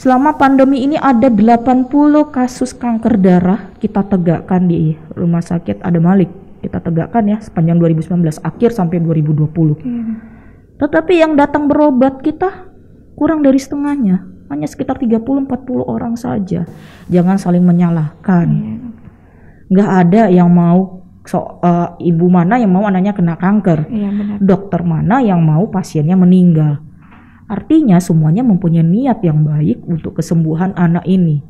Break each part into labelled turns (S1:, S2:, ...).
S1: Selama pandemi ini ada 80 kasus kanker darah kita tegakkan di Rumah Sakit Adam Malik. Kita tegakkan ya sepanjang 2019 akhir sampai 2020. Tetapi yang datang berobat kita kurang dari setengahnya. Hanya sekitar 30-40 orang saja. Jangan saling menyalahkan. Nggak ada yang mau ibu mana yang mau anaknya kena kanker. Dokter mana yang mau pasiennya meninggal. Artinya semuanya mempunyai niat yang baik untuk kesembuhan anak ini.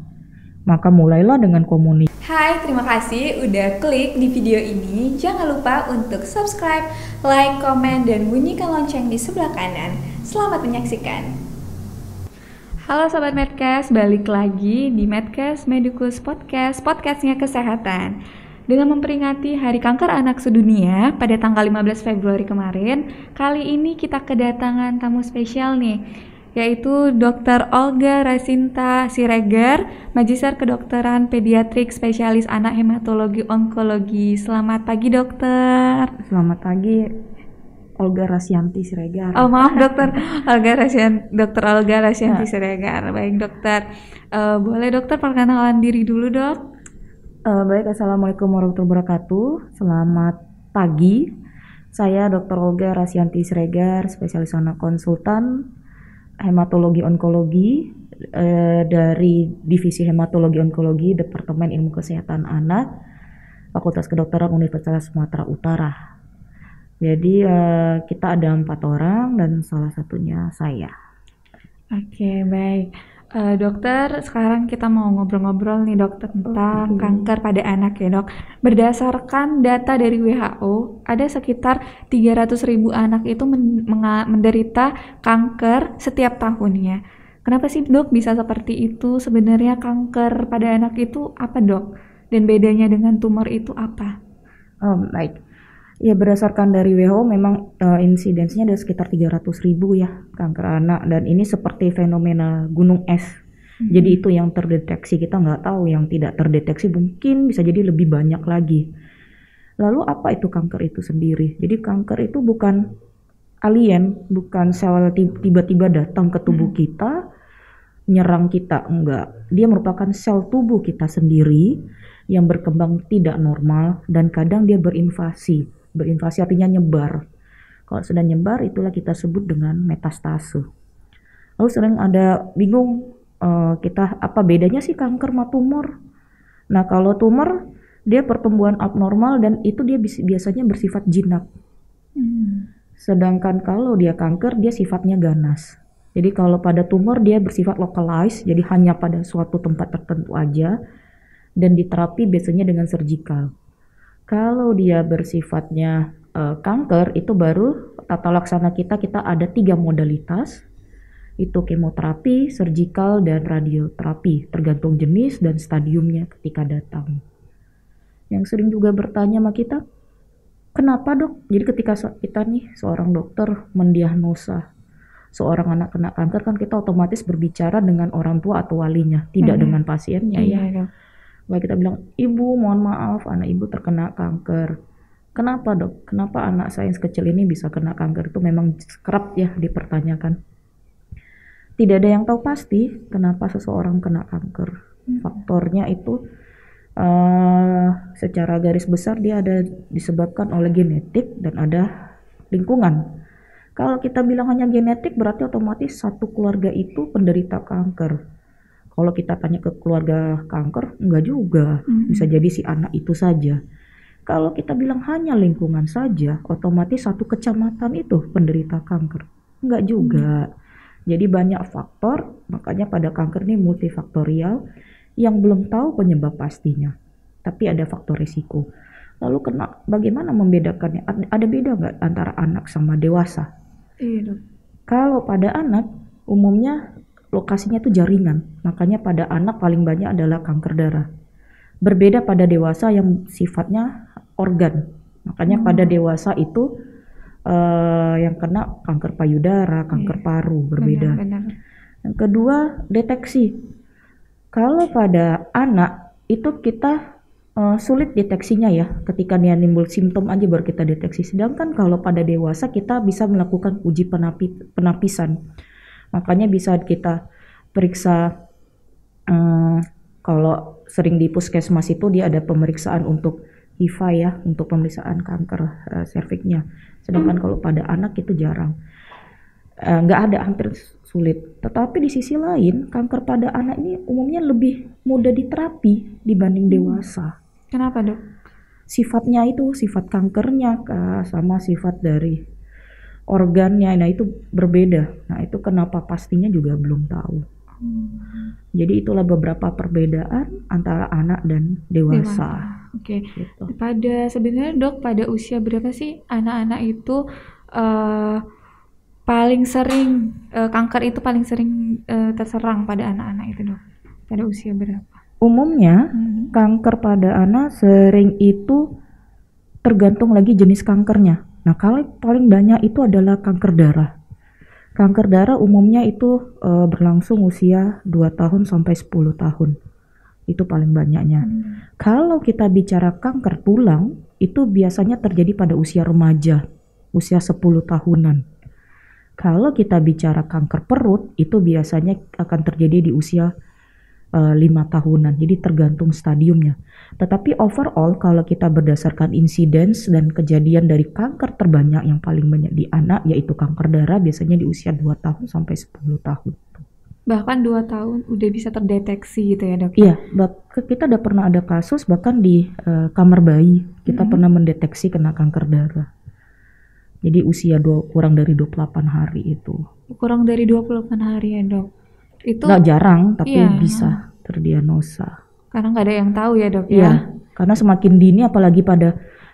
S1: Maka mulailah dengan komunikasi.
S2: Hai, terima kasih udah klik di video ini. Jangan lupa untuk subscribe, like, komen, dan bunyikan lonceng di sebelah kanan. Selamat menyaksikan. Halo Sobat Medcast, balik lagi di Medcast Medicus Podcast, podcastnya kesehatan. Dengan memperingati Hari Kanker Anak Sedunia pada tanggal 15 Februari kemarin, kali ini kita kedatangan tamu spesial nih, yaitu Dr. Olga Rasinta Siregar, Magister Kedokteran Pediatrik Spesialis Anak Hematologi Onkologi. Selamat pagi dokter.
S1: Selamat pagi, Olga Rasyanti Siregar.
S2: Oh maaf dokter, Dr. Olga Rasyanti Siregar. Baik dokter, boleh dokter perkenalan diri dulu dok?
S1: Baik, Assalamualaikum warahmatullahi wabarakatuh. Selamat pagi. Saya Dr. Olga Rasyanti Siregar, spesialis anak konsultan hematologi onkologi dari Divisi Hematologi Onkologi Departemen Ilmu Kesehatan Anak Fakultas Kedokteran Universitas Sumatera Utara. Jadi kita ada 4 orang dan salah satunya saya.
S2: Oke, baik. Dokter, sekarang kita mau ngobrol-ngobrol nih dok tentang kanker pada anak ya dok. Berdasarkan data dari WHO, ada sekitar 300.000 anak itu menderita kanker setiap tahunnya. Kenapa sih dok bisa seperti itu? Sebenarnya kanker pada anak itu apa dok? Dan bedanya dengan tumor itu apa?
S1: Baik. Ya, berdasarkan dari WHO memang insidensinya ada sekitar 300.000 ya kanker anak, dan ini seperti fenomena gunung es. Jadi itu yang terdeteksi, kita nggak tahu yang tidak terdeteksi mungkin bisa jadi lebih banyak lagi. Lalu apa itu kanker itu sendiri? Jadi kanker itu bukan alien, bukan sel tiba-tiba datang ke tubuh kita, nyerang kita, enggak. Dia merupakan sel tubuh kita sendiri yang berkembang tidak normal dan kadang dia berinvasi. Berinvasi artinya nyebar. Kalau sudah nyebar itulah kita sebut dengan metastase. Lalu sering ada bingung kita apa bedanya sih kanker sama tumor? Nah kalau tumor dia pertumbuhan abnormal dan itu dia biasanya bersifat jinak. Sedangkan kalau dia kanker dia sifatnya ganas. Jadi kalau pada tumor dia bersifat localized, jadi hanya pada suatu tempat tertentu aja dan diterapi biasanya dengan surgical. Kalau dia bersifatnya kanker itu baru tata laksana kita ada 3 modalitas, itu kemoterapi, surgical, dan radioterapi tergantung jenis dan stadiumnya ketika datang. Yang sering juga bertanya sama kita, kenapa dok? Jadi ketika kita nih seorang dokter mendiagnosa seorang anak kena kanker kan kita otomatis berbicara dengan orang tua atau walinya, tidak dengan pasiennya ya. Baik, kita bilang, ibu mohon maaf anak ibu terkena kanker. Kenapa dok? Kenapa anak saya yang sekecil ini bisa kena kanker? Itu memang kerap ya dipertanyakan. Tidak ada yang tahu pasti kenapa seseorang kena kanker. Faktornya itu secara garis besar dia ada disebabkan oleh genetik dan ada lingkungan. Kalau kita bilang hanya genetik berarti otomatis satu keluarga itu penderita kanker. Kalau kita tanya ke keluarga kanker, enggak juga. Bisa jadi si anak itu saja. Kalau kita bilang hanya lingkungan saja, otomatis satu kecamatan itu penderita kanker. Enggak juga. Jadi banyak faktor, makanya pada kanker ini multifaktorial yang belum tahu penyebab pastinya. Tapi ada faktor risiko. Lalu bagaimana membedakannya? Ada beda nggak antara anak sama dewasa?
S2: Iya.
S1: Kalau pada anak, umumnya lokasinya itu jaringan, makanya pada anak paling banyak adalah kanker darah. Berbeda pada dewasa yang sifatnya organ, makanya pada dewasa itu yang kena kanker payudara, kanker paru, berbeda.
S2: Benar.
S1: Yang kedua, deteksi. Kalau pada anak itu kita sulit deteksinya ya, ketika dia nimbul simptom aja baru kita deteksi. Sedangkan kalau pada dewasa kita bisa melakukan uji penapisan. Makanya bisa kita periksa kalau sering di puskesmas itu dia ada pemeriksaan untuk HIV ya, untuk pemeriksaan kanker serviknya. Sedangkan kalau pada anak itu jarang. Nggak ada, hampir sulit. Tetapi di sisi lain, kanker pada anak ini umumnya lebih mudah diterapi dibanding dewasa.
S2: Kenapa, Dok?
S1: Sifatnya itu, sifat kankernya sama sifat dari organnya, nah itu berbeda. Nah itu kenapa pastinya juga belum tahu. Jadi itulah beberapa perbedaan antara anak dan dewasa.
S2: Oke.
S1: Gitu.
S2: Sebenarnya Dok, pada usia berapa sih anak-anak itu paling sering kanker itu paling sering terserang pada anak-anak itu, Dok? Pada usia berapa?
S1: Umumnya kanker pada anak sering itu tergantung lagi jenis kankernya. Nah kalau paling banyak itu adalah kanker darah. Kanker darah umumnya itu berlangsung usia 2 tahun sampai 10 tahun. Itu paling banyaknya. Kalau kita bicara kanker tulang, itu biasanya terjadi pada usia remaja, usia 10 tahunan. Kalau kita bicara kanker perut, itu biasanya akan terjadi di usia 5 tahunan. Jadi tergantung stadiumnya. Tetapi overall kalau kita berdasarkan insidence dan kejadian dari kanker terbanyak yang paling banyak di anak yaitu kanker darah biasanya di usia 2 tahun sampai 10 tahun.
S2: Bahkan 2 tahun udah bisa terdeteksi gitu ya, Dok?
S1: Iya, kita udah pernah ada kasus bahkan di kamar bayi kita pernah mendeteksi kena kanker darah. Jadi usia kurang dari 28 hari itu.
S2: Kurang dari 28 hari ya, Dok? Itu
S1: nggak jarang tapi bisa terdiagnosa.
S2: Karena nggak ada yang tahu ya, Dok ya?
S1: Iya, karena semakin dini apalagi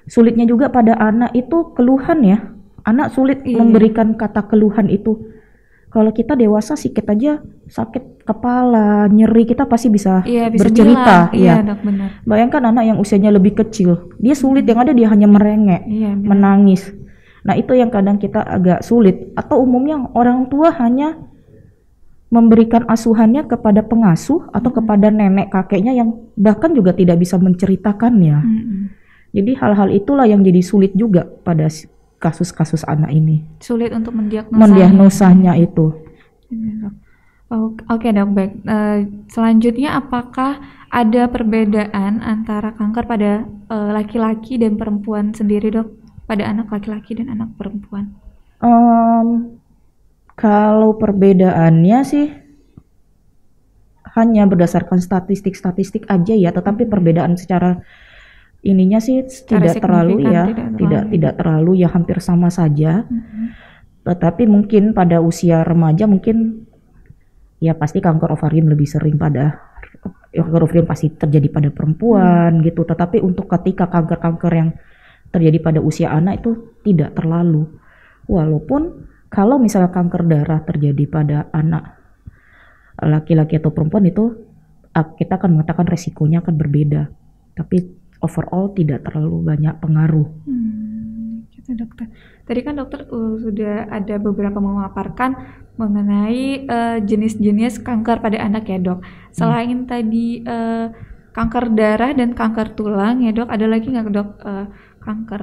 S1: sulitnya juga pada anak itu keluhan ya. Anak sulit memberikan kata keluhan itu. Kalau kita dewasa sikit aja sakit kepala, nyeri kita pasti bisa bercerita.
S2: Iya, Dok, benar.
S1: Bayangkan anak yang usianya lebih kecil, dia sulit, yang ada dia hanya merengek, menangis. Nah itu yang kadang kita agak sulit. Atau umumnya orang tua hanya memberikan asuhannya kepada pengasuh atau kepada nenek kakeknya yang bahkan juga tidak bisa menceritakannya. Jadi hal-hal itulah yang jadi sulit juga pada kasus-kasus anak ini.
S2: Sulit untuk
S1: mendiagnosanya itu.
S2: Oke, Dok, baik. Selanjutnya apakah ada perbedaan antara kanker pada laki-laki dan perempuan sendiri, Dok? Pada anak laki-laki dan anak perempuan?
S1: Kalau perbedaannya sih hanya berdasarkan statistik aja ya, tetapi perbedaan secara ininya sih tidak terlalu ya, tidak terlalu ya, hampir sama saja. Tetapi mungkin pada usia remaja mungkin ya pasti kanker ovarium lebih sering kanker ovarium pasti terjadi pada perempuan gitu. Tetapi untuk ketika kanker-kanker yang terjadi pada usia anak itu tidak terlalu. Walaupun kalau misalnya kanker darah terjadi pada anak laki-laki atau perempuan itu kita akan mengatakan resikonya akan berbeda. Tapi overall tidak terlalu banyak pengaruh.
S2: Gitu, Dokter. Tadi kan dokter sudah ada beberapa memaparkan mengenai jenis-jenis kanker pada anak ya, Dok. Selain tadi kanker darah dan kanker tulang ya, Dok, ada lagi nggak, Dok, kanker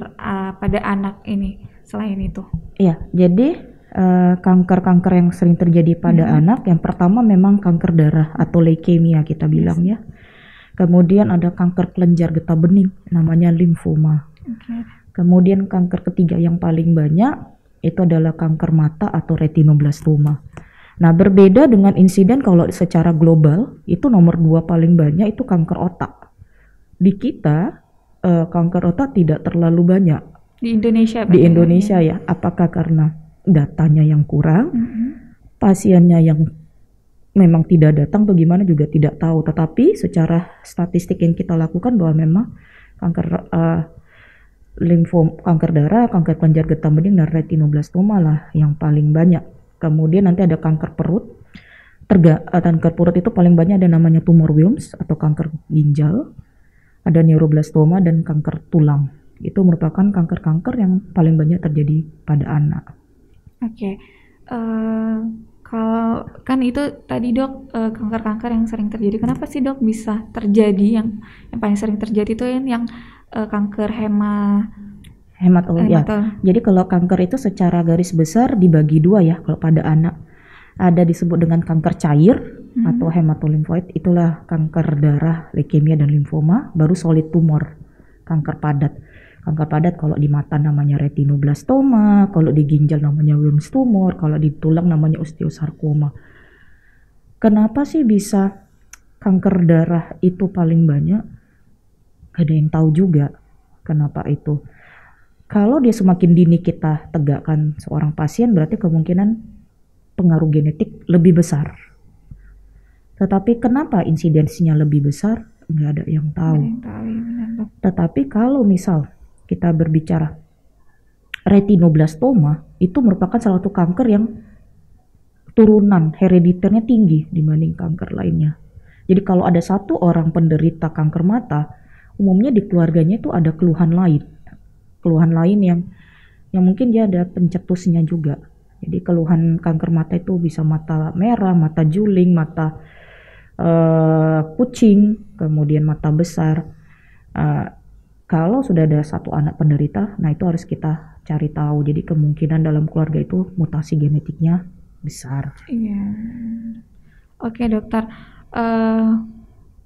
S2: pada anak ini selain itu? Iya,
S1: jadi kanker-kanker yang sering terjadi pada anak, yang pertama memang kanker darah atau leukemia kita bilang ya. Kemudian ada kanker kelenjar getah bening, namanya limfoma. Kemudian kanker ketiga yang paling banyak itu adalah kanker mata atau retinoblastoma. Nah, berbeda dengan insiden kalau secara global itu nomor 2 paling banyak itu kanker otak. Di kita kanker otak tidak terlalu banyak.
S2: Di Indonesia?
S1: Di Indonesia ya. Apakah karena datanya yang kurang, pasiennya yang memang tidak datang, bagaimana juga tidak tahu. Tetapi secara statistik yang kita lakukan bahwa memang kanker kanker darah, kanker kelenjar getah bening dan retinoblastoma lah yang paling banyak. Kemudian nanti ada kanker perut. Kanker perut itu paling banyak ada namanya tumor Wilms atau kanker ginjal. Ada neuroblastoma dan kanker tulang. Itu merupakan kanker-kanker yang paling banyak terjadi pada anak.
S2: Kalau kan itu tadi, Dok, kanker-kanker yang sering terjadi. Kenapa sih, Dok, bisa terjadi yang paling sering terjadi itu yang kanker
S1: hematologi. Ya. Jadi kalau kanker itu secara garis besar dibagi 2 ya kalau pada anak. Ada disebut dengan kanker cair atau hematolimfoid, itulah kanker darah, leukemia dan limfoma. Baru solid tumor, kanker padat. Kanker padat kalau di mata namanya retinoblastoma, kalau di ginjal namanya Wilms tumor, kalau di tulang namanya osteosarkoma. Kenapa sih bisa kanker darah itu paling banyak? Gak ada yang tahu juga kenapa itu. Kalau dia semakin dini kita tegakkan seorang pasien, berarti kemungkinan pengaruh genetik lebih besar. Tetapi kenapa insidensinya lebih besar? Nggak ada yang tahu. Tetapi kalau misal kita berbicara retinoblastoma, itu merupakan salah satu kanker yang turunan herediternya tinggi dibanding kanker lainnya. Jadi kalau ada satu orang penderita kanker mata, umumnya di keluarganya itu ada keluhan lain yang mungkin dia ada pencetusnya juga. Jadi keluhan kanker mata itu bisa mata merah, mata juling, mata kucing, kemudian mata besar. Kalau sudah ada satu anak penderita, nah itu harus kita cari tahu. Jadi kemungkinan dalam keluarga itu mutasi genetiknya besar.
S2: Iya. Oke dokter,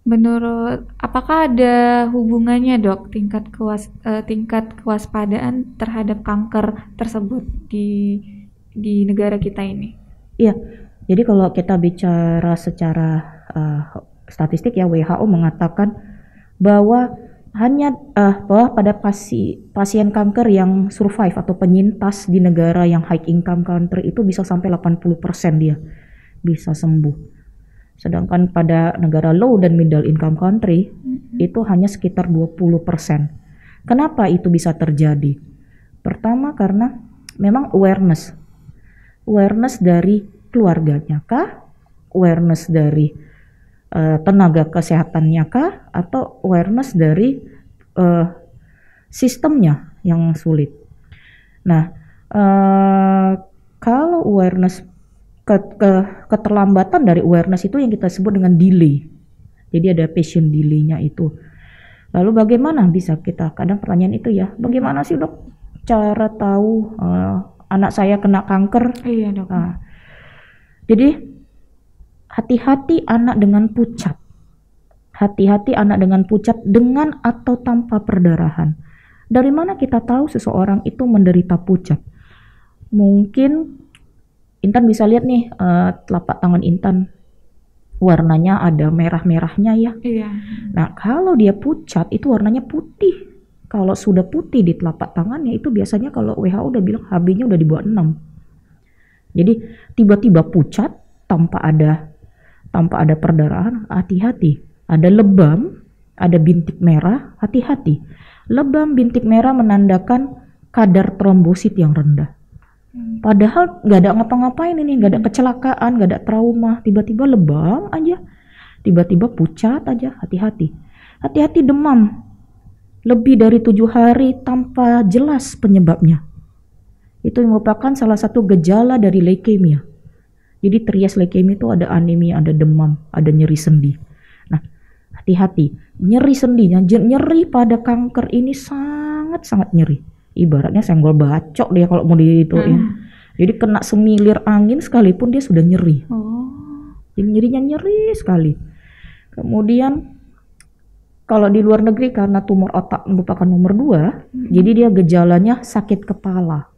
S2: menurut apakah ada hubungannya dok tingkat kewaspadaan terhadap kanker tersebut di negara kita ini?
S1: Iya. Jadi kalau kita bicara secara statistik ya, WHO mengatakan bahwa bahwa pada pasien kanker yang survive atau penyintas di negara yang high income country itu bisa sampai 80% dia bisa sembuh. Sedangkan pada negara low dan middle income country itu hanya sekitar 20%. Kenapa itu bisa terjadi? Pertama karena memang awareness dari keluarganya kah? Awareness dari tenaga kesehatannya kah, atau awareness dari sistemnya yang sulit. Nah, kalau awareness keterlambatan dari awareness itu yang kita sebut dengan delay. Jadi ada patient delay-nya itu. Lalu bagaimana bisa kita, kadang pertanyaan itu ya, bagaimana sih dok cara tahu anak saya kena kanker?
S2: Iya dok.
S1: Jadi hati-hati anak dengan pucat. Hati-hati anak dengan pucat dengan atau tanpa perdarahan. Dari mana kita tahu seseorang itu menderita pucat? Mungkin Intan bisa lihat nih telapak tangan Intan warnanya ada merah-merahnya ya.
S2: Iya.
S1: Nah kalau dia pucat itu warnanya putih. Kalau sudah putih di telapak tangannya itu biasanya kalau WHO udah bilang HB-nya udah di bawah 6. Jadi tiba-tiba pucat tanpa ada perdarahan, hati-hati. Ada lebam, ada bintik merah, hati-hati. Lebam bintik merah menandakan kadar trombosit yang rendah. Padahal nggak ada ngapa-ngapain ini, nggak ada kecelakaan, nggak ada trauma. Tiba-tiba lebam aja, tiba-tiba pucat aja, hati-hati. Hati-hati demam, lebih dari 7 hari tanpa jelas penyebabnya. Itu merupakan salah satu gejala dari leukemia. Jadi trias leukemia itu ada anemia, ada demam, ada nyeri sendi. Nah, hati-hati. Nyeri sendinya, nyeri pada kanker ini sangat-sangat nyeri. Ibaratnya senggol bacok dia kalau mau dihituin. Jadi kena semilir angin sekalipun dia sudah nyeri. Jadi nyerinya nyeri sekali. Kemudian kalau di luar negeri karena tumor otak merupakan nomor 2, jadi dia gejalanya sakit kepala.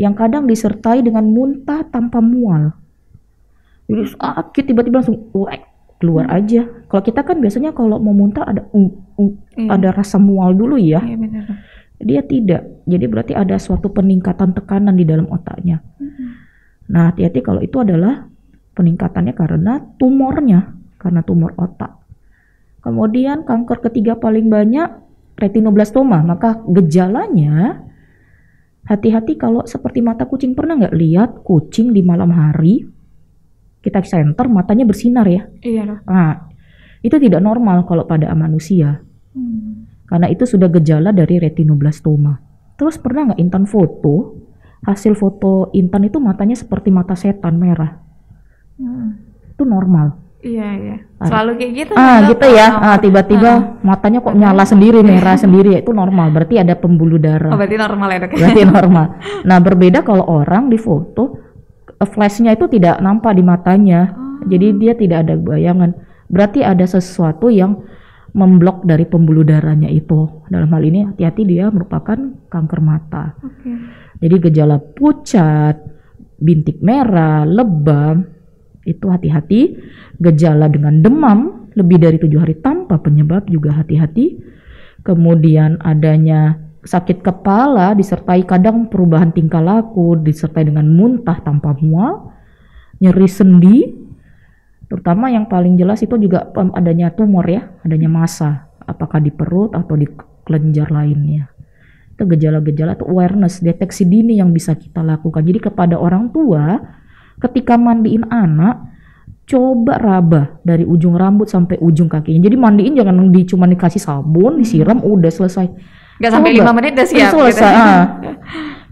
S1: Yang kadang disertai dengan muntah tanpa mual. Jadi sakit tiba-tiba langsung keluar aja. Kalau kita kan biasanya kalau mau muntah ada ada rasa mual dulu ya.
S2: Iya benar.
S1: Dia tidak. Jadi berarti ada suatu peningkatan tekanan di dalam otaknya. Nah, hati-hati kalau itu adalah peningkatannya karena tumornya, karena tumor otak. Kemudian kanker ketiga paling banyak retinoblastoma. Maka gejalanya hati-hati kalau seperti mata kucing. Pernah nggak lihat kucing di malam hari? Kita center matanya bersinar ya.
S2: Iya dok.
S1: Nah, itu tidak normal kalau pada manusia. Karena itu sudah gejala dari retinoblastoma. Terus pernah nggak Intan foto? Hasil foto Intan itu matanya seperti mata setan merah. Itu normal.
S2: Iya. Selalu kayak gitu.
S1: Gitu ya. Tiba-tiba matanya kok nyala sendiri, merah sendiri. Itu normal. Berarti ada pembuluh darah.
S2: Oh, berarti normal ya dok.
S1: Berarti normal. Nah, berbeda kalau orang di foto flashnya itu tidak nampak di matanya. Jadi dia tidak ada bayangan. Berarti ada sesuatu yang memblok dari pembuluh darahnya itu. Dalam hal ini hati-hati dia merupakan kanker mata. Jadi gejala pucat, bintik merah, lebam itu hati-hati. Gejala dengan demam lebih dari 7 hari tanpa penyebab juga hati-hati. Kemudian adanya sakit kepala disertai kadang perubahan tingkah laku, disertai dengan muntah tanpa mual, nyeri sendi, terutama yang paling jelas itu juga adanya tumor ya, adanya massa, apakah di perut atau di kelenjar lainnya. Itu gejala-gejala atau awareness, deteksi dini yang bisa kita lakukan. Jadi kepada orang tua, ketika mandiin anak, coba raba dari ujung rambut sampai ujung kakinya. Jadi mandiin jangan cuma dikasih sabun, disiram, udah selesai.
S2: Gak sampai 5 menit udah siap
S1: selesai.
S2: Gitu.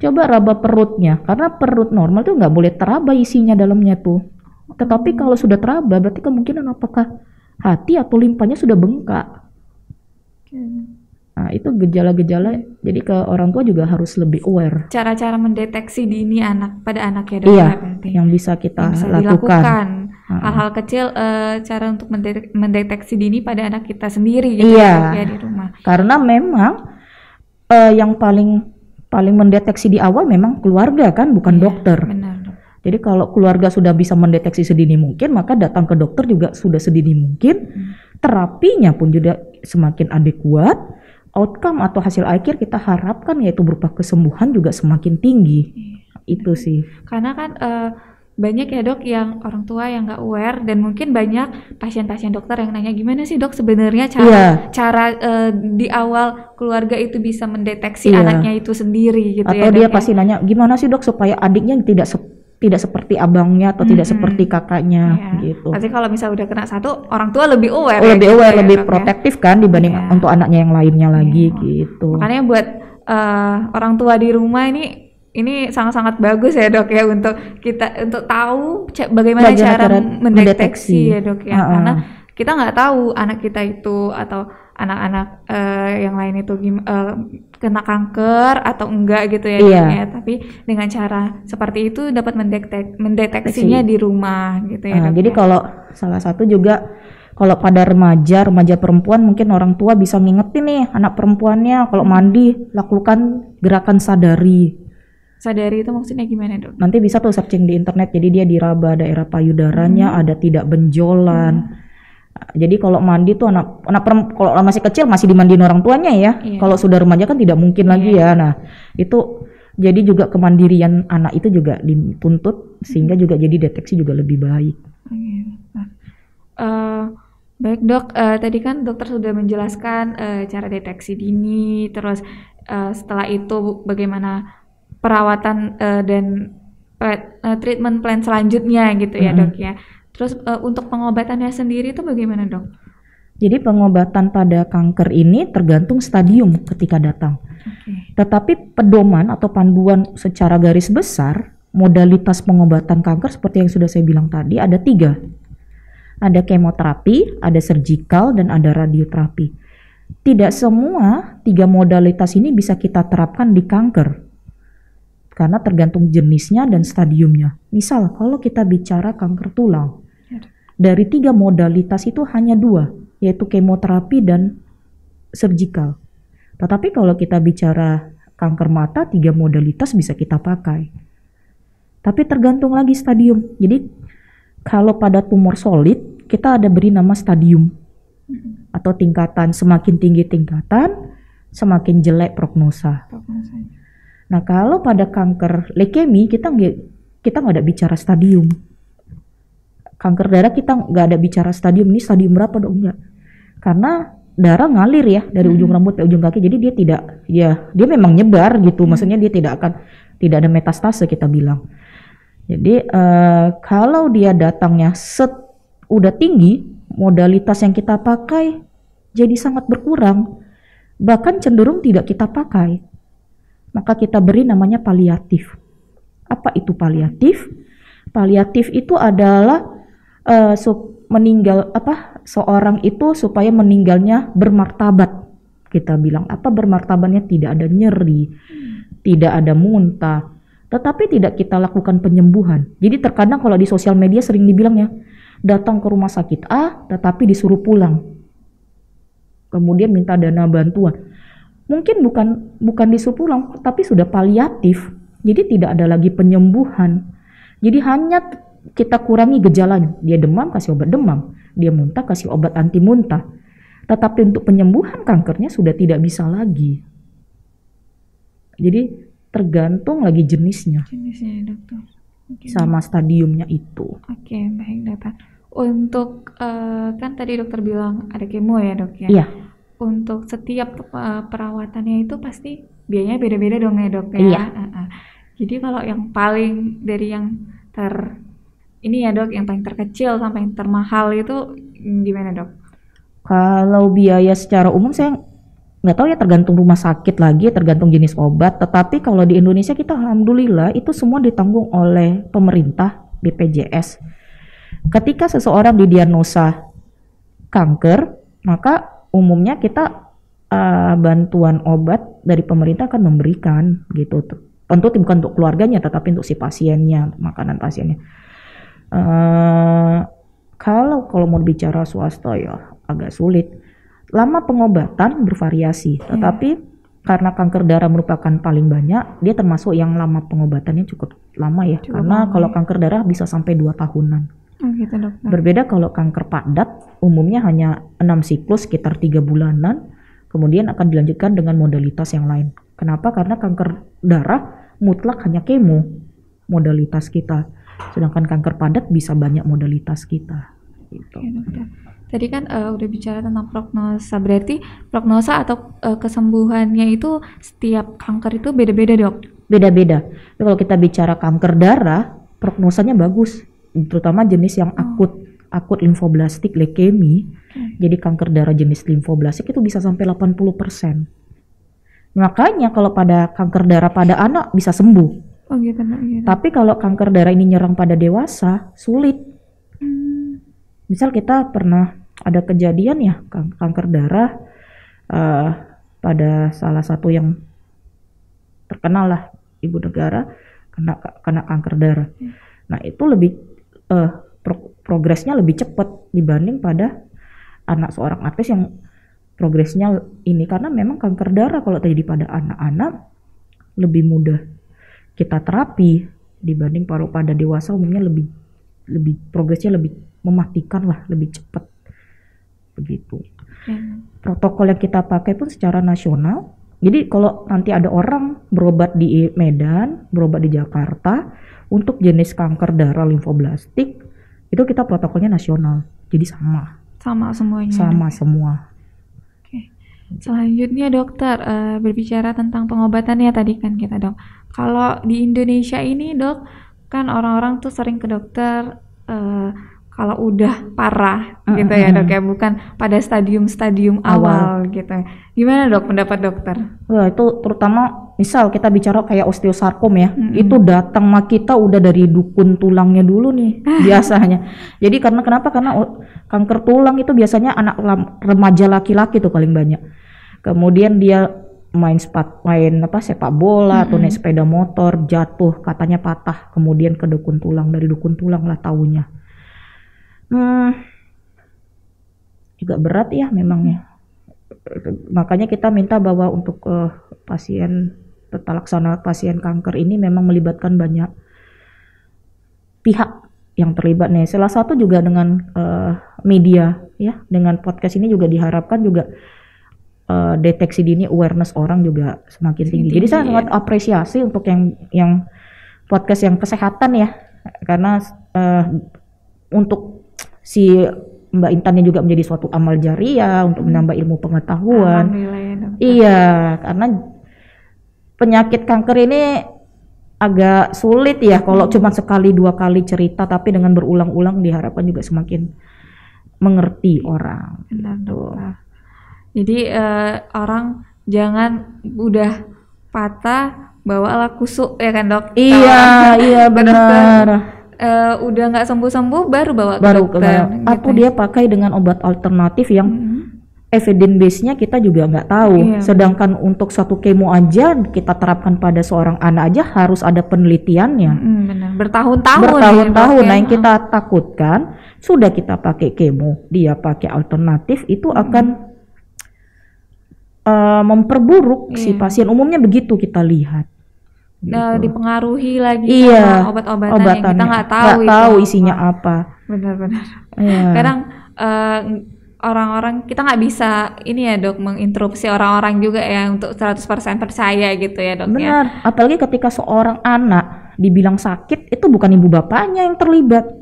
S1: Coba raba perutnya, karena perut normal tuh nggak boleh teraba isinya dalamnya tuh. Tetapi kalau sudah teraba, berarti kemungkinan apakah hati atau limpanya sudah bengkak. Nah, itu gejala-gejala. Jadi ke orang tua juga harus lebih aware.
S2: Cara-cara mendeteksi dini pada anak ya dok.
S1: Iya, yang bisa kita lakukan.
S2: Hal-hal kecil, cara untuk mendeteksi dini pada anak kita sendiri gitu ya di rumah.
S1: Karena memang yang paling mendeteksi di awal memang keluarga kan, bukan dokter.
S2: Benar, dok.
S1: Jadi kalau keluarga sudah bisa mendeteksi sedini mungkin, maka datang ke dokter juga sudah sedini mungkin. Terapinya pun juga semakin adekuat. Outcome atau hasil akhir kita harapkan yaitu berupa kesembuhan juga semakin tinggi. Itu sih.
S2: Karena kan banyak ya dok yang orang tua yang nggak aware, dan mungkin banyak pasien-pasien dokter yang nanya gimana sih dok sebenarnya cara di awal keluarga itu bisa mendeteksi anaknya itu sendiri gitu.
S1: Atau dia pasti nanya gimana sih dok supaya adiknya tidak seperti abangnya atau tidak seperti kakaknya gitu.
S2: Pasti kalau misalnya udah kena satu, orang tua lebih aware.
S1: Lebih protektif kan dibanding untuk anaknya yang lainnya lagi gitu.
S2: Makanya buat orang tua di rumah ini sangat-sangat bagus ya dok ya, untuk kita untuk tahu bagaimana cara mendeteksi ya dok ya. Karena kita nggak tahu anak kita itu atau anak-anak yang lain itu kena kanker atau enggak gitu ya, ya. Tapi dengan cara seperti itu dapat mendeteksinya di rumah gitu ya.
S1: Jadi kalau salah satu juga kalau pada remaja perempuan mungkin orang tua bisa ngingetin nih anak perempuannya kalau mandi lakukan gerakan sadari.
S2: Sadari itu maksudnya gimana dok?
S1: Nanti bisa tuh searching di internet, jadi dia diraba daerah payudaranya, ada tidak benjolan. Jadi kalau mandi tuh kalau masih kecil masih dimandiin orang tuanya ya. Kalau sudah remaja kan tidak mungkin lagi ya. Nah itu jadi juga kemandirian anak itu juga dituntut sehingga juga jadi deteksi juga lebih baik.
S2: Baik dok, tadi kan dokter sudah menjelaskan cara deteksi dini, terus setelah itu bagaimana perawatan dan treatment plan selanjutnya gitu ya dok ya. Terus untuk pengobatannya sendiri itu bagaimana dok?
S1: Jadi pengobatan pada kanker ini tergantung stadium ketika datang. Tetapi pedoman atau panduan secara garis besar modalitas pengobatan kanker seperti yang sudah saya bilang tadi ada 3. Ada kemoterapi, ada surgical, dan ada radioterapi. Tidak semua 3 modalitas ini bisa kita terapkan di kanker. Karena tergantung jenisnya dan stadiumnya. Misal kalau kita bicara kanker tulang, dari 3 modalitas itu hanya 2, yaitu kemoterapi dan surgical. Tetapi kalau kita bicara kanker mata, 3 modalitas bisa kita pakai. Tapi tergantung lagi stadium. Jadi kalau pada tumor solid, kita ada beri nama stadium atau tingkatan. Semakin tinggi tingkatan, semakin jelek prognosa. Nah kalau pada kanker leukemi kita nggak ada bicara stadium. Kanker darah kita nggak ada bicara stadium, ini stadium berapa dong, enggak. Karena darah ngalir ya dari ujung rambut ke ujung kaki, jadi dia memang nyebar gitu. Maksudnya dia tidak ada metastase kita bilang. Jadi kalau dia datangnya udah tinggi, modalitas yang kita pakai jadi sangat berkurang, bahkan cenderung tidak kita pakai. Maka kita beri namanya paliatif. Apa itu paliatif? Paliatif itu adalah seorang itu supaya meninggalnya bermartabat. Kita bilang apa bermartabatnya, tidak ada nyeri, tidak ada muntah, tetapi tidak kita lakukan penyembuhan. Jadi terkadang kalau di sosial media sering dibilang ya, datang ke rumah sakit A tetapi disuruh pulang. Kemudian minta dana bantuan. Mungkin bukan disuruh pulang, tapi sudah paliatif. Jadi tidak ada lagi penyembuhan. Jadi hanya kita kurangi gejalanya. Dia demam, kasih obat demam. Dia muntah, kasih obat anti muntah. Tetapi untuk penyembuhan kankernya sudah tidak bisa lagi. Jadi tergantung lagi jenisnya.
S2: Jenisnya ya, dokter. Okay.
S1: Sama stadiumnya itu.
S2: Oke, baik dokter. Untuk kan tadi dokter bilang ada kemo ya dok ya?
S1: Iya.
S2: Untuk setiap perawatannya itu pasti biayanya beda-beda dong ya dok ya?
S1: Iya.
S2: Jadi kalau yang paling dari yang ini ya dok, yang paling terkecil sampai yang termahal itu gimana dok?
S1: Kalau biaya secara umum saya nggak tahu ya, tergantung rumah sakit lagi, tergantung jenis obat. Tetapi kalau di Indonesia kita alhamdulillah itu semua ditanggung oleh pemerintah, BPJS. Ketika seseorang didiagnosa kanker, maka umumnya kita bantuan obat dari pemerintah akan memberikan gitu. Tentu bukan untuk keluarganya, tetapi untuk si pasiennya, makanan pasiennya. Kalau mau bicara swasta ya agak sulit. Lama pengobatan bervariasi, tetapi karena kanker darah merupakan paling banyak, dia termasuk yang lama pengobatannya cukup lama ya. Karena kalau kanker darah bisa sampai 2 tahunan.
S2: Oh gitu dokter.
S1: Berbeda kalau kanker padat, umumnya hanya 6 siklus sekitar 3 bulanan, kemudian akan dilanjutkan dengan modalitas yang lain. Kenapa? Karena kanker darah mutlak hanya kemo modalitas kita, sedangkan kanker padat bisa banyak modalitas kita. Gitu.
S2: Oke, dokter. Tadi kan udah bicara tentang prognosa, berarti prognosa atau kesembuhannya itu setiap kanker itu beda-beda dok?
S1: Beda-beda. Kalau kita bicara kanker darah, prognosanya bagus, terutama jenis yang akut limfoblastik leukemi. Jadi kanker darah jenis limfoblastik itu bisa sampai 80%. Makanya kalau pada kanker darah pada anak bisa sembuh.
S2: Oh gitu, gitu.
S1: Tapi kalau kanker darah ini nyerang pada dewasa, sulit. Misal kita pernah ada kejadian ya kanker darah pada salah satu yang terkenal lah ibu negara kena kanker darah. Nah itu lebih progresnya lebih cepat dibanding pada anak seorang artis yang progresnya ini, karena memang kanker darah kalau terjadi pada anak-anak lebih mudah kita terapi dibanding pada dewasa, umumnya lebih progresnya lebih mematikan lah, lebih cepat begitu. Protokol yang kita pakai pun secara nasional. Jadi kalau nanti ada orang berobat di Medan, berobat di Jakarta untuk jenis kanker darah limfoblastik, itu kita protokolnya nasional. Jadi sama semuanya. Sama semua.
S2: Oke. Selanjutnya dokter, berbicara tentang pengobatannya tadi kan kita dok. Kalau di Indonesia ini dok, kan orang-orang tuh sering ke dokter kalau udah parah gitu ya dok ya, bukan pada stadium awal gitu. Gimana dok pendapat dokter?
S1: Wah, itu terutama misal kita bicara kayak osteosarkom ya, itu datang sama kita udah dari dukun tulangnya dulu nih biasanya. Jadi kenapa? Karena kanker tulang itu biasanya anak remaja laki-laki tuh paling banyak. Kemudian dia main sepak bola atau naik sepeda motor, jatuh, katanya patah, kemudian ke dukun tulang, dari dukun tulang lah taunya. Juga berat ya memangnya. Makanya kita minta bahwa untuk pasien tata laksana pasien kanker ini memang melibatkan banyak pihak yang terlibat nih. Salah satu juga dengan media ya, dengan podcast ini juga diharapkan juga deteksi dini, awareness orang juga semakin tinggi. Jadi saya sangat apresiasi untuk yang podcast yang kesehatan ya, karena untuk si Mbak Intannya juga menjadi suatu amal jariah untuk menambah ilmu pengetahuan. Iya, karena penyakit kanker ini agak sulit ya kalau cuma sekali 2 kali cerita, tapi dengan berulang-ulang diharapkan juga semakin mengerti orang.
S2: Benar. Jadi orang jangan udah patah bawalah kusuk ya kan dok?
S1: Iya benar.
S2: Udah nggak sembuh baru bawa ke dokter.
S1: Atau dia pakai dengan obat alternatif yang evidence base-nya kita juga nggak tahu.
S2: Iya.
S1: Sedangkan untuk suatu kemo aja kita terapkan pada seorang anak aja harus ada penelitiannya.
S2: Benar. Bertahun-tahun.
S1: Bertahun-tahun.
S2: Ya,
S1: Nah, yang kita takutkan sudah kita pakai kemo, dia pakai alternatif itu akan memperburuk si pasien. Umumnya begitu kita lihat. Gitu.
S2: Dipengaruhi lagi
S1: Iya,
S2: sama obat-obatan yang kita nggak tahu
S1: isinya apa.
S2: Benar-benar.
S1: Iya.
S2: Kadang orang-orang kita nggak bisa ini ya dok menginterupsi orang-orang juga ya untuk 100% percaya gitu ya dok.
S1: Benar, apalagi ketika seorang anak dibilang sakit itu bukan ibu bapaknya yang terlibat,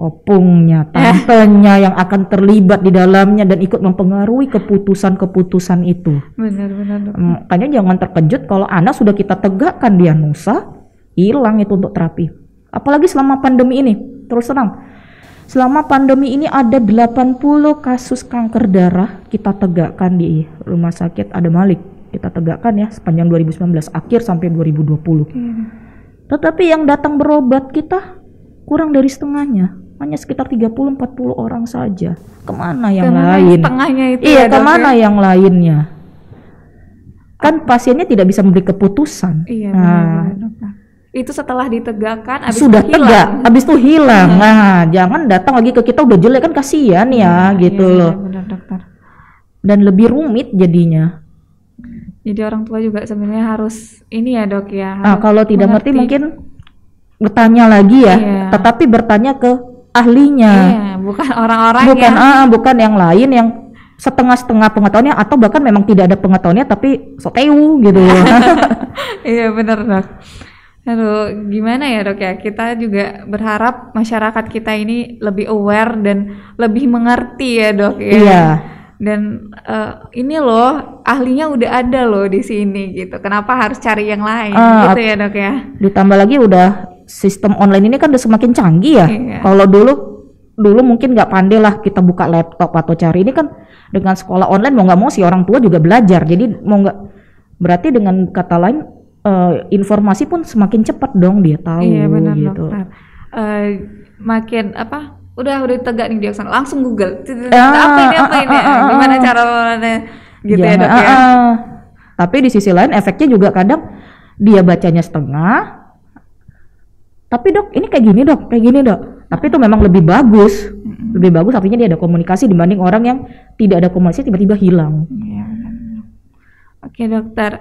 S1: opungnya, tantenya yang akan terlibat di dalamnya dan ikut mempengaruhi keputusan-keputusan itu.
S2: Benar-benar dok.
S1: Makanya jangan terkejut kalau anak sudah kita tegakkan diagnosa hilang itu untuk terapi. Apalagi selama pandemi ini, terus terang. Selama pandemi ini ada 80 kasus kanker darah kita tegakkan di Rumah Sakit Adam Malik. Kita tegakkan ya sepanjang 2019 akhir sampai 2020. Tetapi yang datang berobat kita kurang dari setengahnya. Hanya sekitar 30-40 orang saja. Kemana yang lain?
S2: Setengahnya itu
S1: iya,
S2: ya, dok,
S1: kemana yang lainnya? Kan pasiennya tidak bisa memberi keputusan.
S2: Iya, benar-benar dok. Itu setelah ditegakkan
S1: sudah tegak, habis itu hilang. Nah, jangan datang lagi ke kita udah jelek kan kasihan ya, gitu loh.
S2: Benar, dokter.
S1: Dan lebih rumit jadinya.
S2: Jadi orang tua juga sebenarnya harus ini ya dok ya.
S1: Nah, kalau tidak ngerti mungkin bertanya lagi ya, tetapi bertanya ke ahlinya.
S2: Iya, bukan orang-orang
S1: bukan yang lain yang setengah-setengah pengetahuannya atau bahkan memang tidak ada pengetahuannya tapi soteu gitu.
S2: Iya benar dok. Aduh, gimana ya dok ya, kita juga berharap masyarakat kita ini lebih aware dan lebih mengerti ya dok ya.
S1: Iya.
S2: Dan ini loh ahlinya udah ada loh di sini gitu. Kenapa harus cari yang lain gitu ya dok ya?
S1: Ditambah lagi udah sistem online ini kan udah semakin canggih ya.
S2: Iya.
S1: Kalau dulu mungkin nggak pandai lah kita buka laptop atau cari, ini kan dengan sekolah online mau nggak mau si orang tua juga belajar. Jadi mau nggak berarti dengan kata lain informasi pun semakin cepat dong dia tahu.
S2: Iya benar
S1: gitu.
S2: dokter. Makin apa? Udah tegak nih dia langsung Google. Apa ini? Gimana caranya gitu ya dok ya?
S1: Tapi di sisi lain efeknya juga kadang dia bacanya setengah. Tapi dok ini kayak gini dok. Tapi itu memang lebih bagus. Lebih bagus artinya dia ada komunikasi dibanding orang yang tidak ada komunikasi tiba-tiba hilang.
S2: Iya benar. Oke dokter.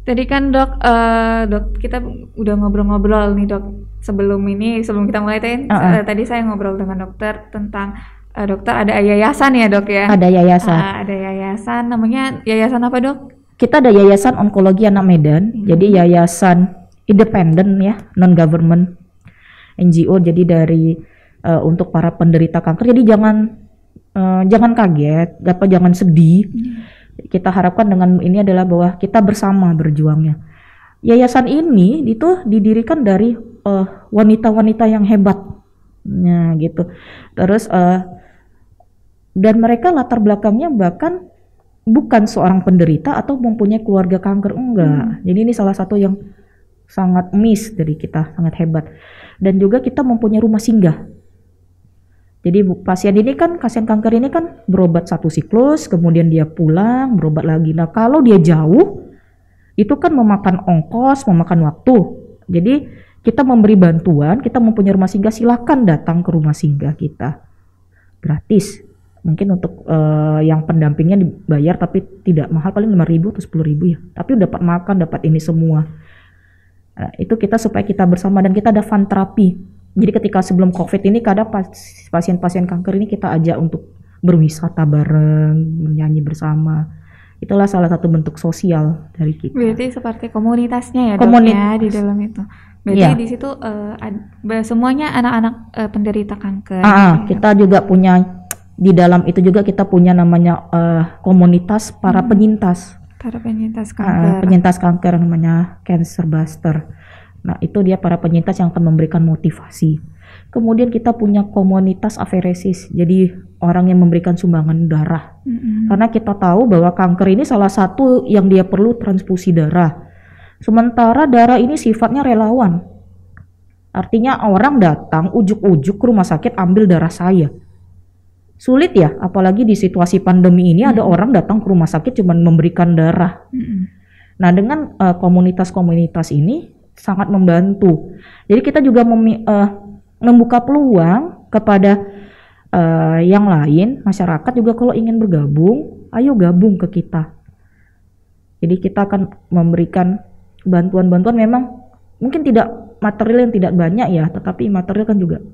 S2: Tadi kan dok kita udah ngobrol-ngobrol nih dok sebelum kita mulai tadi saya ngobrol dengan dokter tentang dokter ada yayasan ya dok ya?
S1: Ada yayasan.
S2: Ada yayasan, namanya yayasan apa dok?
S1: Kita ada Yayasan Onkologi Anak Medan, jadi yayasan independen ya, non-government NGO, jadi dari untuk para penderita kanker. Jadi jangan kaget, jangan sedih. Kita harapkan dengan ini adalah bahwa kita bersama berjuangnya. Yayasan ini itu didirikan dari wanita-wanita yang hebat, nah gitu. Terus dan mereka latar belakangnya bahkan bukan seorang penderita atau mempunyai keluarga kanker, enggak. Jadi ini salah satu yang sangat miss dari kita, sangat hebat. Dan juga kita mempunyai rumah singgah. Jadi pasien kanker ini kan berobat satu siklus, kemudian dia pulang, berobat lagi. Nah kalau dia jauh, itu kan memakan ongkos, memakan waktu. Jadi kita memberi bantuan, kita mempunyai rumah singgah, silakan datang ke rumah singgah kita. Gratis. Mungkin untuk yang pendampingnya dibayar, tapi tidak mahal, paling 5.000 atau 10.000 ya. Tapi dapat makan, dapat ini semua. Nah, itu kita supaya kita bersama, dan kita ada fun terapi. Jadi ketika sebelum COVID ini kadang pasien-pasien kanker ini kita ajak untuk berwisata bareng, menyanyi bersama. Itulah salah satu bentuk sosial dari kita.
S2: Berarti seperti komunitasnya ya dok ya di dalam itu. Berarti di situ semuanya anak-anak penderita kanker.
S1: Kita juga punya di dalam itu juga kita punya namanya komunitas para penyintas.
S2: Para penyintas kanker.
S1: Penyintas kanker namanya Cancer Buster. Nah itu dia para penyintas yang akan memberikan motivasi. Kemudian kita punya komunitas aferesis, jadi orang yang memberikan sumbangan darah. Karena kita tahu bahwa kanker ini salah satu yang dia perlu transfusi darah. Sementara darah ini sifatnya relawan. Artinya orang datang ujuk-ujuk ke rumah sakit ambil darah saya. Sulit ya, apalagi di situasi pandemi ini ada orang datang ke rumah sakit cuma memberikan darah. Nah, dengan komunitas-komunitas ini sangat membantu. Jadi kita juga membuka peluang kepada yang lain, masyarakat juga kalau ingin bergabung, ayo gabung ke kita. Jadi kita akan memberikan bantuan-bantuan, memang mungkin tidak material yang tidak banyak ya, tetapi material kan juga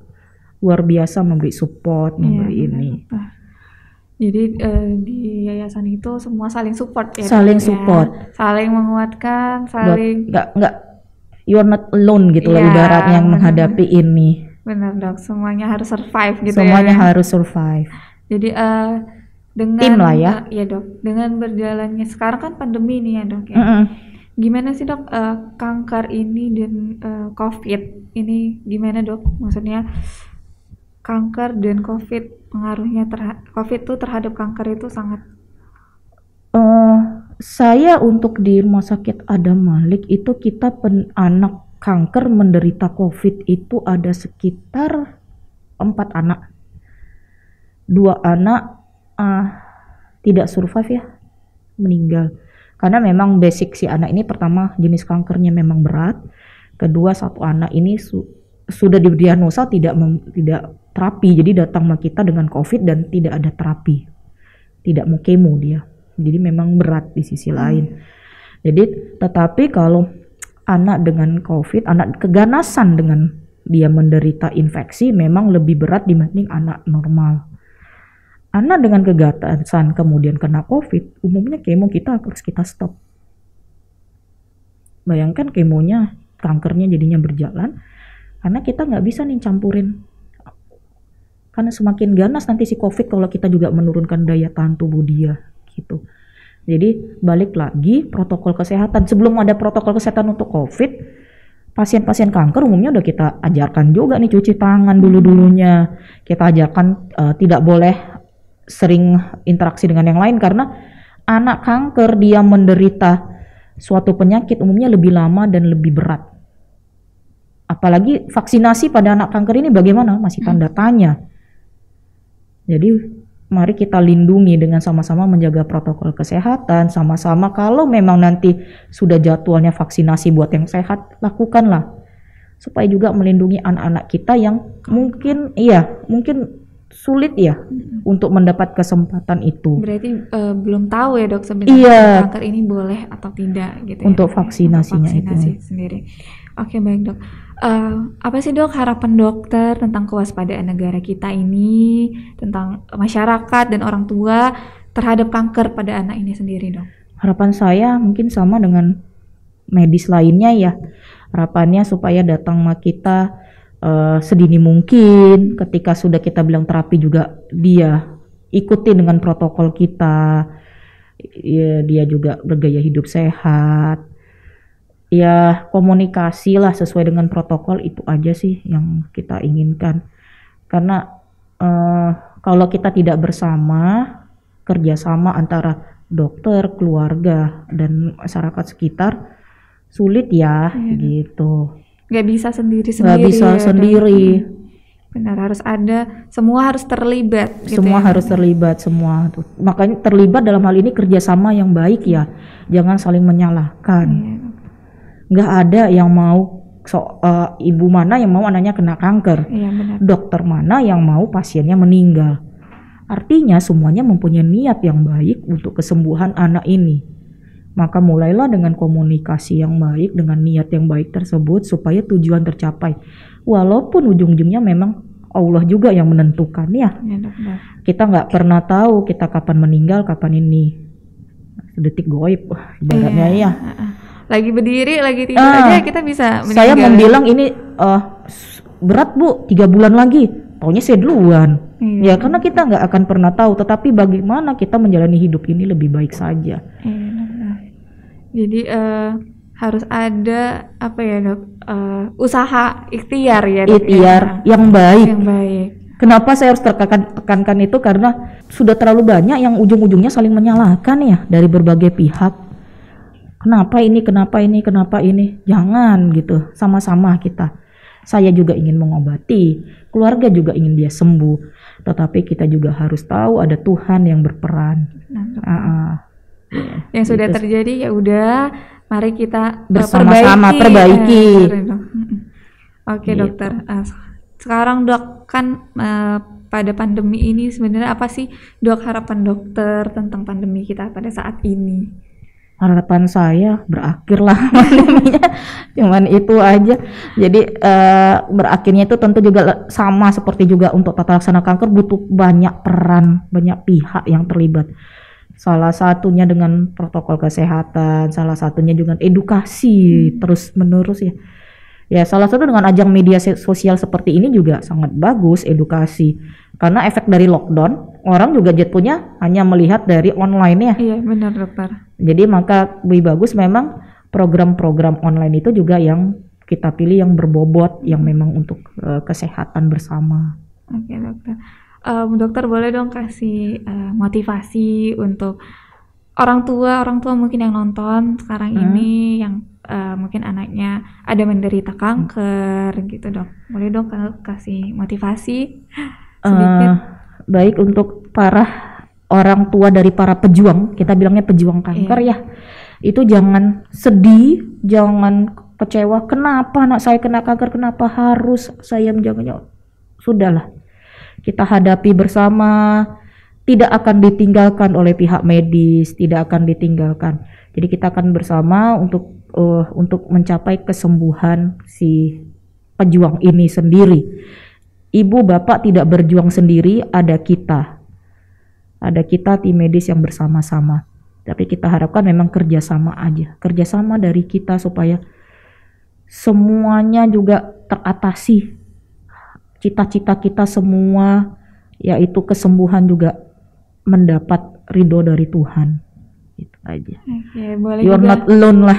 S1: luar biasa, memberi support, memberi ini.
S2: Jadi di yayasan itu semua saling support ya.
S1: Saling support.
S2: Ya? Saling menguatkan, saling
S1: nggak you are not alone gitu loh ibaratnya yang menghadapi ini.
S2: Benar dok, semuanya harus survive gitu.
S1: Semuanya harus survive.
S2: Jadi dengan
S1: tim lah ya.
S2: Ya dok, dengan berjalannya sekarang kan pandemi ini ya dok ya. Gimana sih dok kanker ini dan COVID ini gimana dok? Maksudnya kanker dan COVID pengaruhnya COVID itu terhadap kanker itu sangat.
S1: Saya untuk di Rumah Sakit Adam Malik itu kita anak kanker menderita COVID itu ada sekitar 4 anak. 2 anak tidak survive ya, meninggal. Karena memang basic si anak ini, pertama jenis kankernya memang berat, kedua satu anak ini sudah didiagnosa tidak terapi, jadi datang sama kita dengan COVID dan tidak ada terapi, tidak mau kemo dia, jadi memang berat di sisi lain. Jadi tetapi kalau anak dengan COVID, anak keganasan dengan dia menderita infeksi memang lebih berat dibanding anak normal. Anak dengan keganasan kemudian kena COVID, umumnya kemo kita harus kita stop. Bayangkan kemonya, kankernya jadinya berjalan, karena kita nggak bisa nih campurin. Karena semakin ganas nanti si COVID kalau kita juga menurunkan daya tahan tubuh dia gitu. Jadi balik lagi protokol kesehatan. Sebelum ada protokol kesehatan untuk COVID, pasien-pasien kanker umumnya udah kita ajarkan juga nih cuci tangan dulu-dulunya. Kita ajarkan tidak boleh sering interaksi dengan yang lain, karena anak kanker dia menderita suatu penyakit umumnya lebih lama dan lebih berat. Apalagi vaksinasi pada anak kanker ini bagaimana? Masih tanda tanya. Jadi mari kita lindungi dengan sama-sama menjaga protokol kesehatan, sama-sama kalau memang nanti sudah jadwalnya vaksinasi buat yang sehat, lakukanlah. Supaya juga melindungi anak-anak kita yang mungkin sulit ya untuk mendapat kesempatan itu.
S2: Berarti belum tahu ya dok sebenarnya kanker ini boleh atau tidak gitu.
S1: Untuk vaksinasinya
S2: untuk vaksinasi itu sendiri. Oke, baik dok. Apa sih dok harapan dokter tentang kewaspadaan negara kita ini, tentang masyarakat dan orang tua terhadap kanker pada anak ini sendiri dok?
S1: Harapan saya mungkin sama dengan medis lainnya ya. Harapannya supaya datang sama kita sedini mungkin, ketika sudah kita bilang terapi juga dia ikuti dengan protokol kita, ya, dia juga bergaya hidup sehat, ya komunikasi lah sesuai dengan protokol, itu aja sih yang kita inginkan. Karena kalau kita tidak bersama, kerjasama antara dokter, keluarga dan masyarakat sekitar sulit ya gitu.
S2: Gak bisa sendiri.
S1: Gak bisa sendiri.
S2: Benar, harus ada, semua harus terlibat.
S1: Semua harus terlibat, semua. Makanya terlibat dalam hal ini kerjasama yang baik ya. Jangan saling menyalahkan. Gak ada yang mau ibu mana yang mau anaknya kena kanker. Dokter mana yang mau pasiennya meninggal. Artinya semuanya mempunyai niat yang baik untuk kesembuhan anak ini. Maka mulailah dengan komunikasi yang baik, dengan niat yang baik tersebut supaya tujuan tercapai. Walaupun ujung-ujungnya memang Allah juga yang menentukan ya. Kita nggak pernah tahu kita kapan meninggal, kapan ini. Sedetik goib, ibaratnya ya.
S2: Lagi berdiri, lagi tidur aja kita bisa meninggal.
S1: Saya membilang ini berat bu, 3 bulan lagi. Taunya saya duluan. Ya karena kita nggak akan pernah tahu. Tetapi bagaimana kita menjalani hidup ini lebih baik saja.
S2: Jadi harus ada apa ya dok, usaha ikhtiar ya dok,
S1: ikhtiar yang baik.
S2: Yang baik.
S1: Kenapa saya harus tekankan itu, karena sudah terlalu banyak yang ujung-ujungnya saling menyalahkan ya dari berbagai pihak. Kenapa ini, jangan gitu, sama-sama kita. Saya juga ingin mengobati, keluarga juga ingin dia sembuh. tetapi kita juga harus tahu ada Tuhan yang berperan.
S2: Yang sudah terjadi ya udah, mari kita
S1: bersama-sama perbaiki.
S2: Oke, dokter. Sekarang dok kan pada pandemi ini sebenarnya apa sih dok harapan dokter tentang pandemi kita pada saat ini?
S1: Harapan saya berakhirlah pandeminya, cuman itu aja. Jadi berakhirnya itu tentu juga sama seperti juga untuk tata laksana kanker, butuh banyak peran, banyak pihak yang terlibat. Salah satunya dengan protokol kesehatan, salah satunya juga edukasi terus menerus ya. Ya, salah satu dengan ajang media sosial seperti ini juga sangat bagus edukasi. Karena efek dari lockdown, orang juga jatuhnya hanya melihat dari online ya.
S2: Iya, benar dokter.
S1: Jadi maka lebih bagus memang program-program online itu juga yang kita pilih yang berbobot, yang memang untuk kesehatan bersama.
S2: Oke dokter. Dokter boleh dong kasih motivasi untuk orang tua mungkin yang nonton sekarang ini yang mungkin anaknya ada menderita kanker gitu dok. Boleh dong kasih motivasi sedikit.
S1: Baik untuk para orang tua dari para pejuang, kita bilangnya pejuang kanker ya. Itu jangan sedih, jangan kecewa. Kenapa anak saya kena kanker? Kenapa harus saya menjaganya? Sudahlah, kita hadapi bersama. Tidak akan ditinggalkan oleh pihak medis, tidak akan ditinggalkan. Jadi kita akan bersama untuk mencapai kesembuhan si pejuang ini sendiri. Ibu bapak tidak berjuang sendiri, ada kita tim medis yang bersama-sama. Tapi kita harapkan memang kerjasama aja, kerjasama dari kita supaya semuanya juga teratasi. Cita-cita kita semua yaitu kesembuhan juga mendapat ridho dari Tuhan. Itu aja.
S2: Oke, boleh
S1: You're
S2: juga,
S1: not alone lah.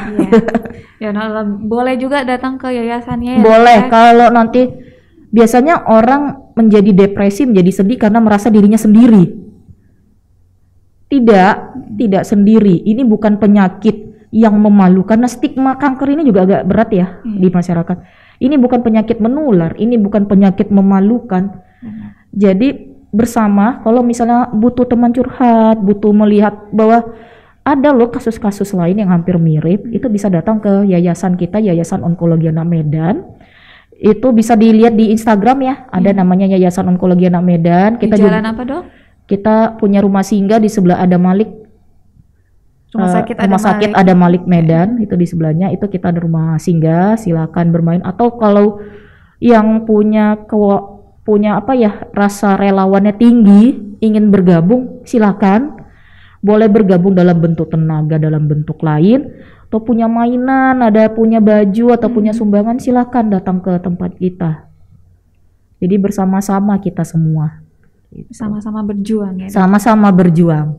S2: Ya, boleh juga datang ke yayasannya.
S1: Boleh. Kalau nanti biasanya orang menjadi depresi, menjadi sedih karena merasa dirinya sendiri. Tidak sendiri. Ini bukan penyakit yang memalukan. Karena stigma kanker ini juga agak berat ya di masyarakat. Ini bukan penyakit menular, ini bukan penyakit memalukan. Jadi bersama, kalau misalnya butuh teman curhat, butuh melihat bahwa ada loh kasus-kasus lain yang hampir mirip, itu bisa datang ke yayasan kita, Yayasan Onkologi Anak Medan. Itu bisa dilihat di Instagram ya, ada namanya Yayasan Onkologi Anak Medan.
S2: Kita di jalan apa dok?
S1: Kita punya rumah singgah di sebelah ada Malik. Rumah sakit ada Malik Medan, itu di sebelahnya. Itu kita ada rumah singgah, silakan bermain. Atau kalau yang punya rasa relawannya tinggi, ingin bergabung, silakan. Boleh bergabung dalam bentuk tenaga, dalam bentuk lain, atau punya mainan, punya baju atau punya sumbangan, silakan datang ke tempat kita. Jadi bersama-sama kita semua.
S2: Sama-sama berjuang ya.
S1: Sama-sama berjuang.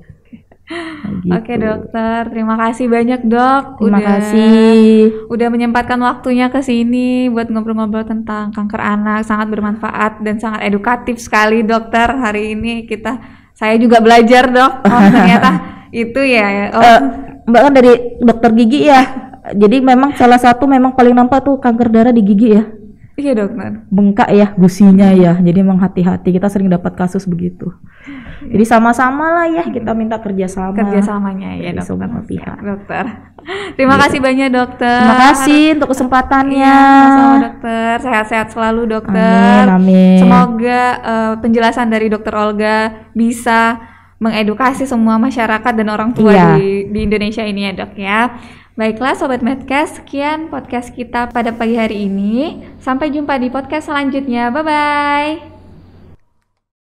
S2: Gitu. Oke dokter, terima kasih banyak dok.
S1: Terima kasih.
S2: Udah menyempatkan waktunya ke sini buat ngobrol-ngobrol tentang kanker anak. Sangat bermanfaat dan sangat edukatif sekali dokter. Hari ini saya juga belajar dok. Oh ternyata itu ya.
S1: Mbak kan dari dokter gigi ya. Jadi memang salah satu memang paling nampak tuh kanker darah di gigi ya.
S2: Iya dokter.
S1: Bengkak ya gusinya ya. Jadi memang hati-hati, kita sering dapat kasus begitu. Jadi sama-sama lah ya, kita minta
S2: kerjasamanya ya dokter.
S1: Semua pihak.
S2: Dokter. Terima kasih banyak dokter.
S1: Terima kasih untuk kesempatannya.
S2: Sama dokter. Sehat-sehat selalu dokter.
S1: Amin.
S2: Semoga penjelasan dari dokter Olga bisa mengedukasi semua masyarakat dan orang tua di Indonesia ini ya dok ya. Baiklah Sobat Medcast, sekian podcast kita pada pagi hari ini. Sampai jumpa di podcast selanjutnya. Bye-bye.